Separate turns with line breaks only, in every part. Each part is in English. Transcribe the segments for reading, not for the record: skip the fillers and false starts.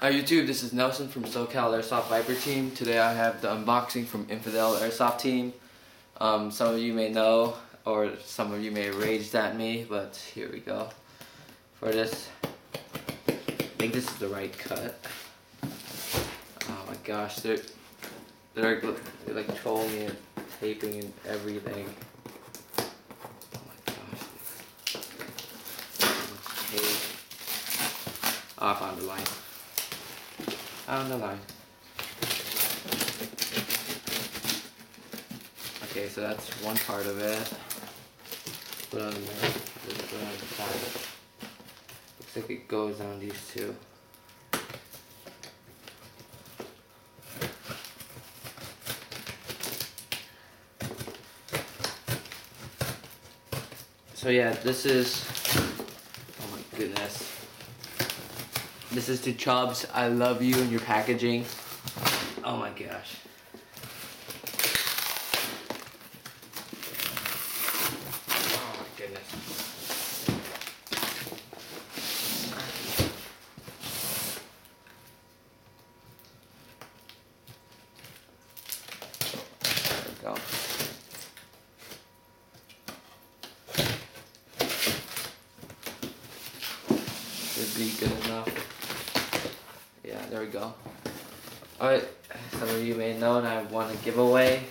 Hi YouTube, this is Nelson from SoCal Airsoft Viper Team. Today I have the unboxing from Infidel Airsoft Team. Some of you may know, or some of you may have raged at me, but here we go. For this, I think this is the right cut. Oh my gosh, they're like trolling and taping and everything. Oh my gosh. Okay. Oh, I found the line. On the line. Okay, so that's one part of it. Put on there. Put on the side. Looks like it goes on these two. So yeah, this is, oh my goodness. This is to Chubbs. I love you and your packaging. Oh my gosh. Oh my goodness. There we go. Should be good enough. Yeah, there we go. Alright, some of you may know that I won a giveaway.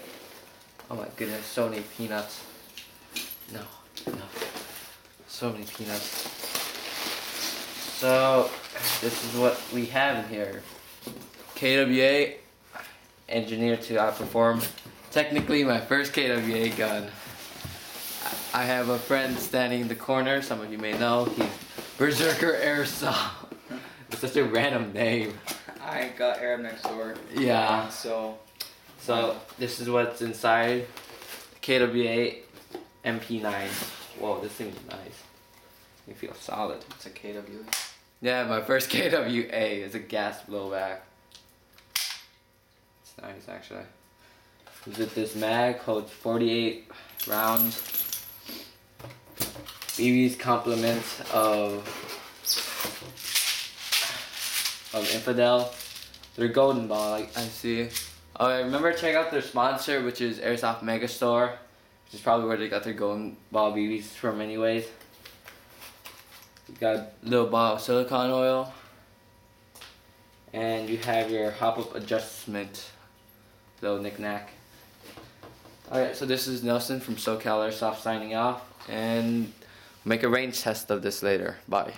Oh my goodness, so many peanuts. No. So many peanuts. So, this is what we have in here. KWA, engineered to outperform. Technically my first KWA gun. I have a friend standing in the corner, some of you may know. He's Berserker Airsoft. It's such a random name.
I got Arab next door.
Yeah.
So
this is what's inside. KWA MP9. Whoa, this thing's nice. You feel solid.
it's a KW.
Yeah, my first KWA is a gas blowback. It's nice actually. With this mag holds 48 rounds. BB's compliments of Infidel. They're golden ball, like I see. Oh, yeah, remember check out their sponsor, which is Airsoft Megastore, which is probably where they got their golden ball BBs from anyways. You got a little bottle of silicone oil. And you have your hop-up adjustment, little knick-knack. Alright, so this is Nelson from SoCal Airsoft signing off, and make a range test of this later. Bye.